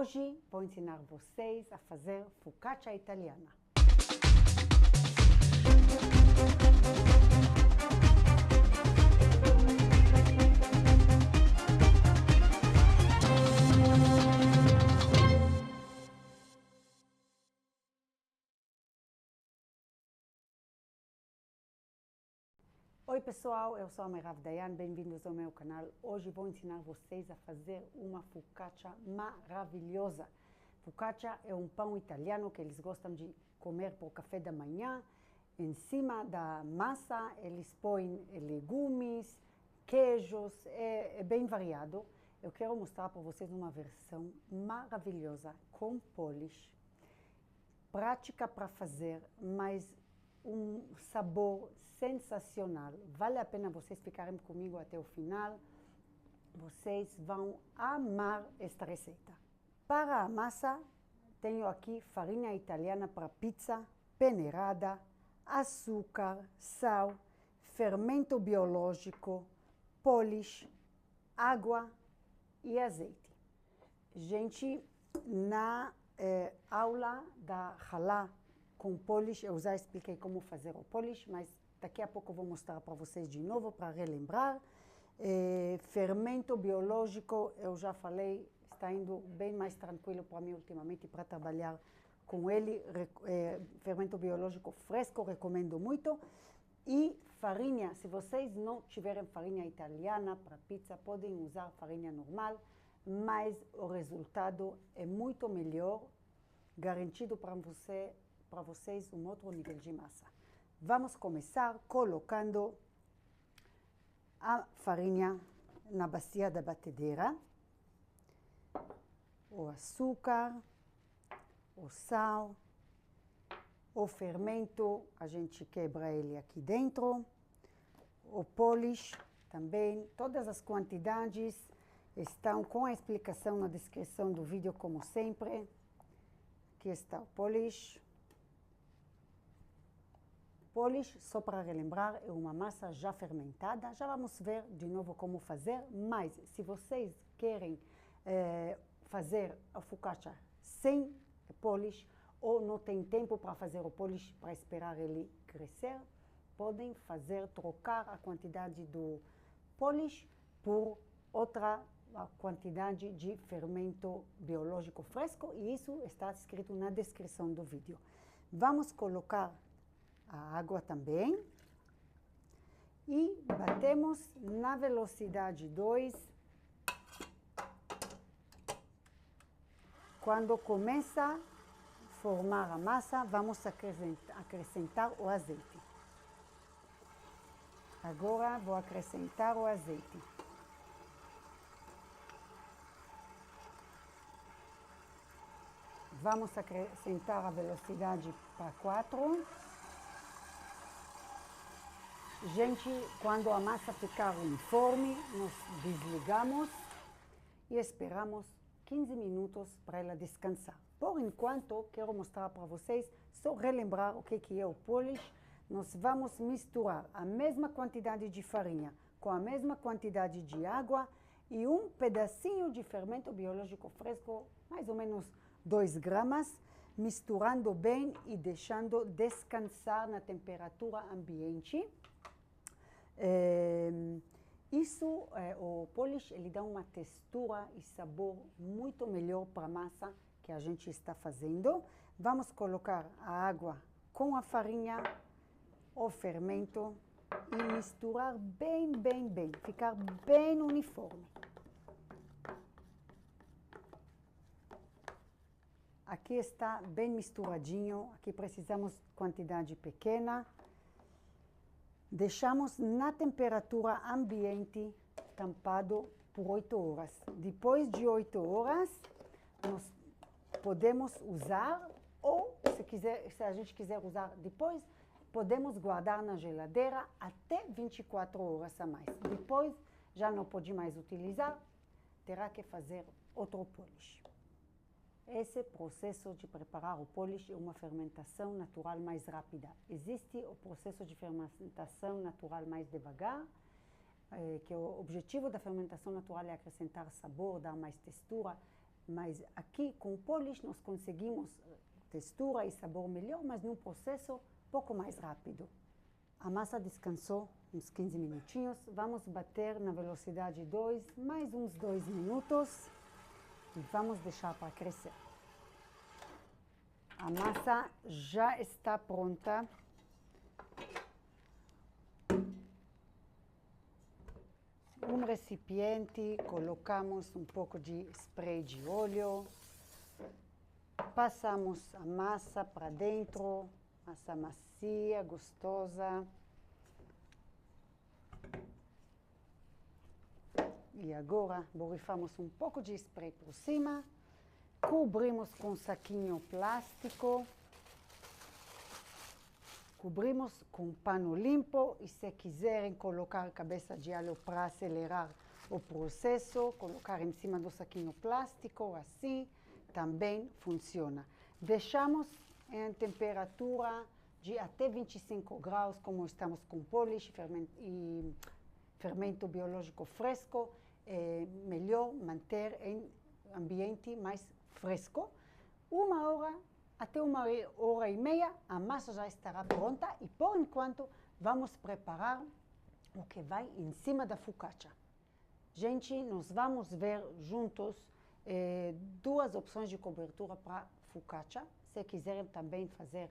Hoje vou ensinar vocês a fazer focaccia italiana. Oi pessoal, eu sou a Merav Dayan, bem-vindos ao meu canal. Hoje vou ensinar vocês a fazer uma focaccia maravilhosa. Focaccia é um pão italiano que eles gostam de comer por café da manhã. Em cima da massa eles põem legumes, queijos, é bem variado. Eu quero mostrar para vocês uma versão maravilhosa com polish, prática para fazer, mas um sabor sensacional. Vale a pena vocês ficarem comigo até o final. Vocês vão amar esta receita. Para a massa, tenho aqui farinha italiana para pizza, peneirada, açúcar, sal, fermento biológico, polish, água e azeite. Gente, na aula da halá com polish, eu já expliquei como fazer o polish, mas daqui a pouco eu vou mostrar para vocês de novo, para relembrar. Fermento biológico, eu já falei, está indo bem mais tranquilo para mim ultimamente para trabalhar com ele. Fermento biológico fresco, recomendo muito. E farinha, se vocês não tiverem farinha italiana para pizza, podem usar farinha normal, mas o resultado é muito melhor, garantido para vocês um outro nível de massa. Vamos começar colocando a farinha na bacia da batedeira, o açúcar, o sal, o fermento, a gente quebra ele aqui dentro, o polish também. Todas as quantidades estão com a explicação na descrição do vídeo, como sempre. Aqui está o polish. Polish, só para relembrar, é uma massa já fermentada. Já vamos ver de novo como fazer, mas se vocês querem fazer a focaccia sem polish ou não tem tempo para fazer o polish, para esperar ele crescer, podem trocar a quantidade do polish por outra quantidade de fermento biológico fresco, e isso está escrito na descrição do vídeo. Vamos colocar a água também e batemos na velocidade 2. Quando começa a formar a massa, vamos acrescentar o azeite. Agora vou acrescentar o azeite. Vamos acrescentar a velocidade para 4. Gente, quando a massa ficar uniforme, nós desligamos e esperamos 15 minutos para ela descansar. Por enquanto, quero mostrar para vocês, só relembrar o que é o polish. Nós vamos misturar a mesma quantidade de farinha com a mesma quantidade de água e um pedacinho de fermento biológico fresco, mais ou menos 2 gramas, misturando bem e deixando descansar na temperatura ambiente. O polish, ele dá uma textura e sabor muito melhor para a massa que a gente está fazendo. Vamos colocar a água com a farinha, o fermento e misturar bem, ficar bem uniforme. Aqui está bem misturadinho, aqui precisamos quantidade pequena. Deixamos na temperatura ambiente tampado por 8 horas. Depois de 8 horas, nós podemos usar, ou se a gente quiser usar depois, podemos guardar na geladeira até 24 horas a mais. Depois já não pode mais utilizar, terá que fazer outro polish. Esse processo de preparar o polish é uma fermentação natural mais rápida. Existe o processo de fermentação natural mais devagar, que o objetivo da fermentação natural é acrescentar sabor, dar mais textura. Mas aqui, com o polish, nós conseguimos textura e sabor melhor, mas num processo pouco mais rápido. A massa descansou uns 15 minutinhos. Vamos bater na velocidade 2, mais uns 2 minutos. E vamos deixar para crescer. A massa já está pronta. Um recipiente, colocamos um pouco de spray de óleo. Passamos a massa para dentro, massa macia, gostosa. E agora borrifamos um pouco de spray por cima, cobrimos com um saquinho plástico, cobrimos com pano limpo e se quiserem colocar cabeça de alho para acelerar o processo, colocar em cima do saquinho plástico, assim, também funciona. Deixamos em temperatura de até 25 graus, como estamos com polish e fermento biológico fresco, é melhor manter em ambiente mais fresco. Uma hora até 1h30 a massa já estará pronta e por enquanto vamos preparar o que vai em cima da focaccia. Gente, nós vamos ver juntos duas opções de cobertura para focaccia. Se quiserem também fazer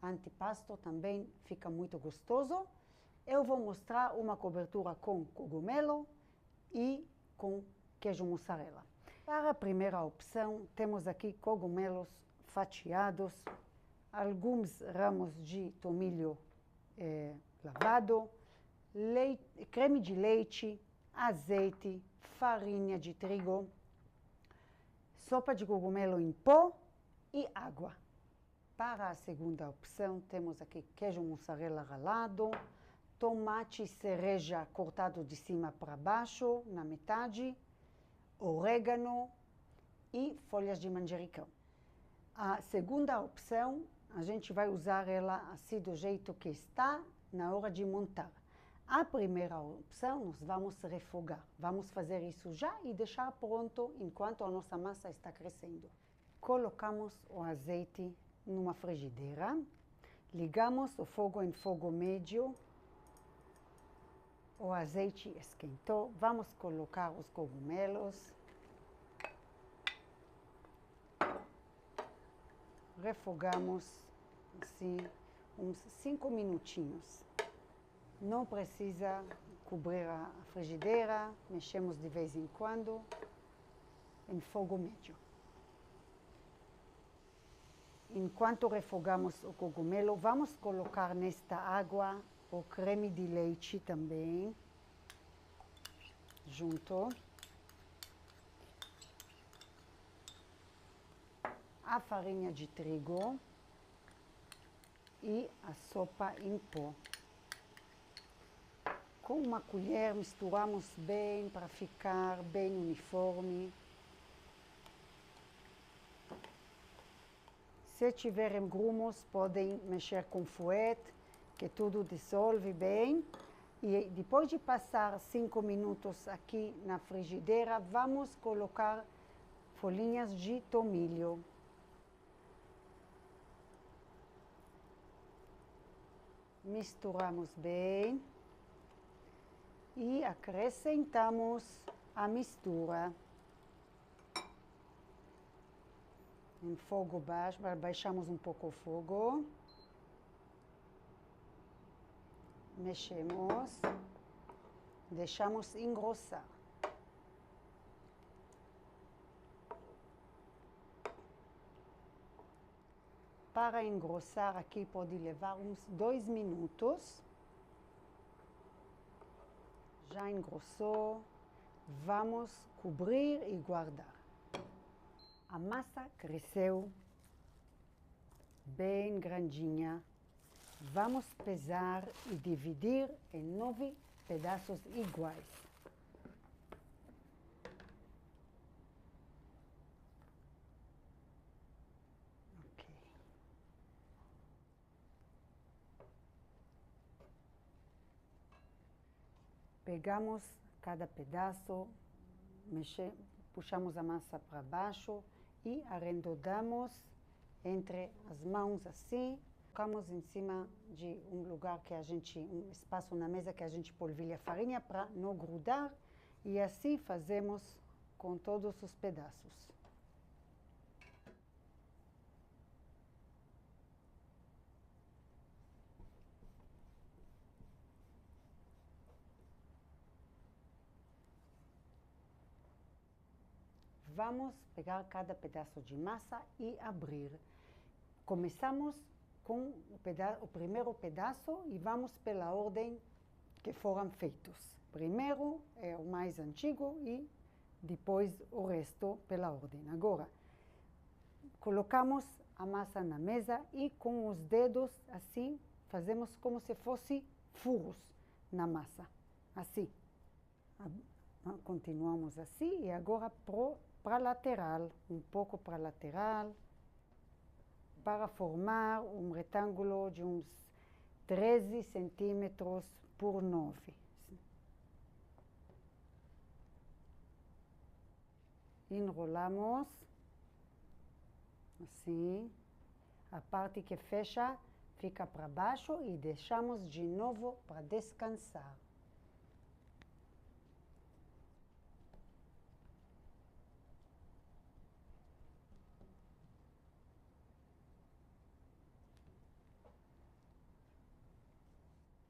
antipasto, também fica muito gostoso. Eu vou mostrar uma cobertura com cogumelo e com queijo mussarela. Para a primeira opção, temos aqui cogumelos fatiados, alguns ramos de tomilho lavado, creme de leite, azeite, farinha de trigo, sopa de cogumelo em pó e água. Para a segunda opção, temos aqui queijo mussarela ralado, tomate e cereja cortado de cima para baixo, na metade, orégano e folhas de manjericão. A segunda opção, a gente vai usar ela assim do jeito que está na hora de montar. A primeira opção, nós vamos refogar. Vamos fazer isso já e deixar pronto enquanto a nossa massa está crescendo. Colocamos o azeite numa frigideira, ligamos o fogo em fogo médio. O azeite esquentou, vamos colocar os cogumelos. Refogamos assim uns 5 minutinhos. Não precisa cobrir a frigideira, mexemos de vez em quando em fogo médio. Enquanto refogamos o cogumelo, vamos colocar nesta água o creme de leite também, junto. A farinha de trigo e a sopa em pó. Com uma colher misturamos bem para ficar bem uniforme. Se tiverem grumos, podem mexer com fouet, que tudo dissolve bem. E depois de passar 5 minutos aqui na frigideira, vamos colocar folhinhas de tomilho. Misturamos bem e acrescentamos a mistura. Em fogo baixo, baixamos um pouco o fogo. Mexemos, deixamos engrossar. Para engrossar aqui pode levar uns 2 minutos. Já engrossou, vamos cobrir e guardar. A massa cresceu bem grandinha. Vamos pesar e dividir em 9 pedaços iguais. Ok. Pegamos cada pedaço, puxamos a massa para baixo e arredondamos entre as mãos assim. Colocamos em cima de um lugar que a gente, um espaço na mesa que a gente polvilha a farinha para não grudar. E assim fazemos com todos os pedaços. Vamos pegar cada pedaço de massa e abrir. Começamos com o primeiro pedaço e vamos pela ordem que foram feitos. Primeiro é o mais antigo e depois o resto pela ordem. Agora, colocamos a massa na mesa e com os dedos assim fazemos como se fosse furos na massa. Assim. Continuamos assim e agora para a lateral, um pouco para a lateral, para formar um retângulo de uns 13 centímetros por 9. Enrolamos, assim, a parte que fecha fica para baixo e deixamos de novo para descansar.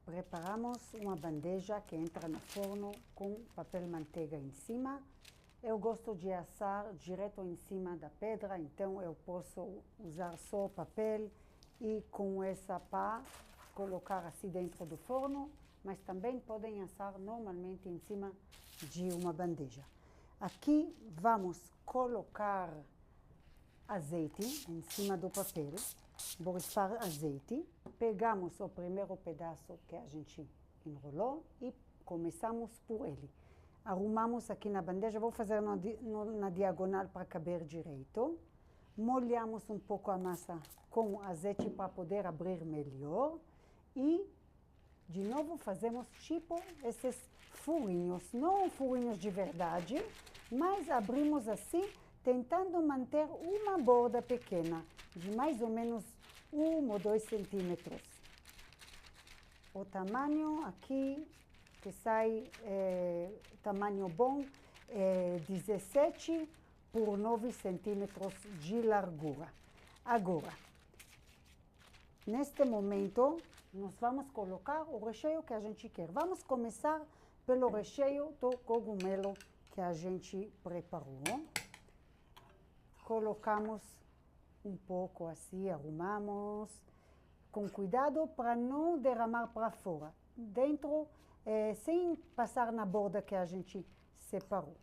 Preparamos uma bandeja que entra no forno com papel manteiga em cima. Eu gosto de assar direto em cima da pedra, então eu posso usar só o papel e com essa pá colocar assim dentro do forno, mas também podem assar normalmente em cima de uma bandeja. Aqui vamos colocar azeite em cima do papel, borrifar azeite. Pegamos o primeiro pedaço que a gente enrolou e começamos por ele. Arrumamos aqui na bandeja, vou fazer na diagonal para caber direito. Molhamos um pouco a massa com azeite para poder abrir melhor. E, de novo, fazemos tipo esses furinhos. Não furinhos de verdade, mas abrimos assim, tentando manter uma borda pequena, de mais ou menos 1 ou 2 centímetros. O tamanho aqui que sai, tamanho bom, 17 por 9 centímetros de largura. Agora, neste momento, nós vamos colocar o recheio que a gente quer. Vamos começar pelo recheio do cogumelo que a gente preparou. Colocamos um pouco assim, arrumamos, com cuidado para não derramar para fora. Dentro, sem passar na borda que a gente separou.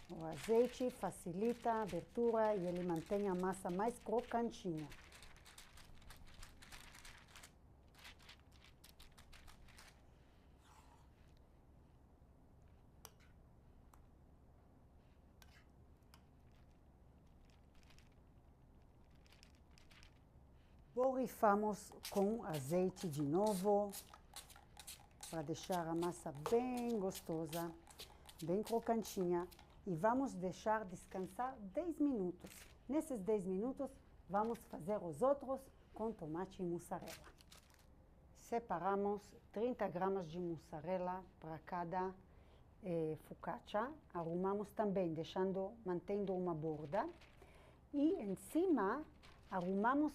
O azeite facilita a abertura e ele mantém a massa mais crocantinha. Borrifamos com azeite de novo, para deixar a massa bem gostosa, bem crocantinha. E vamos deixar descansar 10 minutos. Nesses 10 minutos, vamos fazer os outros com tomate e mussarela. Separamos 30 gramas de mussarela para cada focaccia. Arrumamos também, mantendo uma borda. E em cima, arrumamos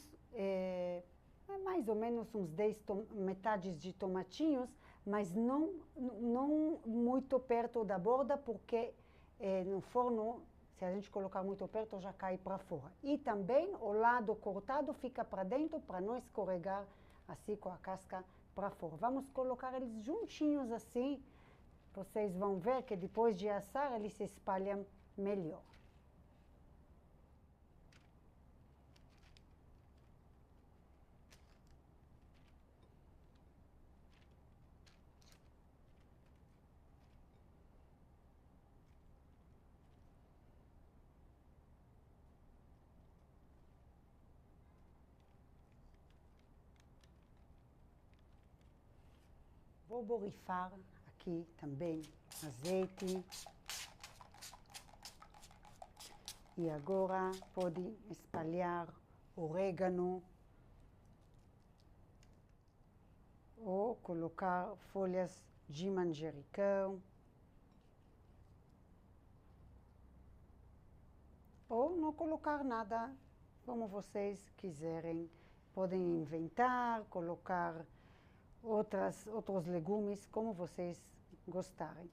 mais ou menos uns 10 metades de tomatinhos, mas não muito perto da borda, porque no forno, se a gente colocar muito perto, já cai para fora. E também o lado cortado fica para dentro, para não escorregar assim com a casca para fora. Vamos colocar eles juntinhos assim, vocês vão ver que depois de assar eles se espalham melhor. Vou borrifar aqui também azeite. E agora pode espalhar orégano ou colocar folhas de manjericão. Ou não colocar nada, como vocês quiserem. Podem inventar, colocar outros legumes, como vocês gostarem.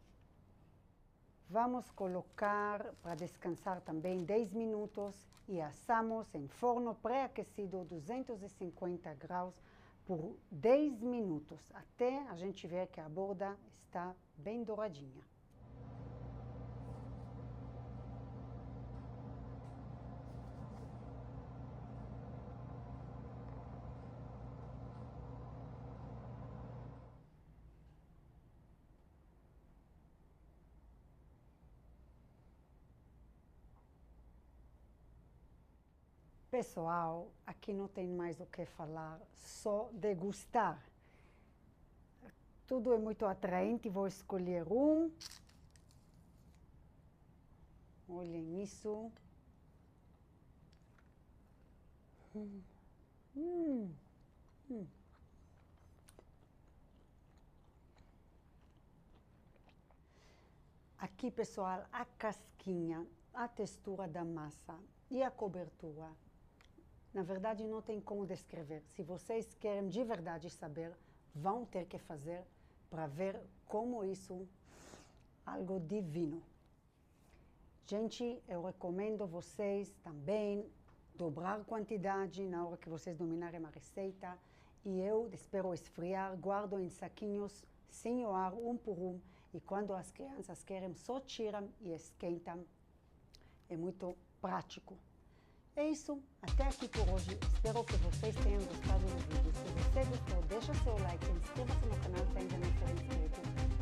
Vamos colocar para descansar também 10 minutos e assamos em forno pré-aquecido 250 graus por 10 minutos, até a gente ver que a borda está bem douradinha. Pessoal, aqui não tem mais o que falar, só degustar. Tudo é muito atraente, vou escolher um. Olhem isso. Aqui, pessoal, a casquinha, a textura da massa e a cobertura. Na verdade, não tem como descrever. Se vocês querem de verdade saber, vão ter que fazer para ver como isso é algo divino. Gente, eu recomendo vocês também dobrar a quantidade na hora que vocês dominarem a receita. E eu espero esfriar, guardo em saquinhos sem o ar, um por um. E quando as crianças querem, só tiram e esquentam. É muito prático. É isso, até aqui por hoje. Espero que vocês tenham gostado do vídeo. Se você gostou, deixa seu like, inscreva-se no canal se ainda não for inscrito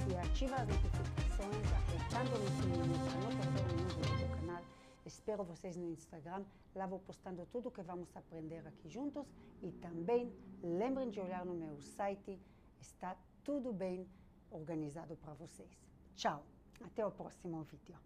e ativa as notificações, apertando no sininho para não perder nenhum vídeo do canal. Espero vocês no Instagram, lá vou postando tudo que vamos aprender aqui juntos. E também lembrem de olhar no meu site, está tudo bem organizado para vocês. Tchau, até o próximo vídeo.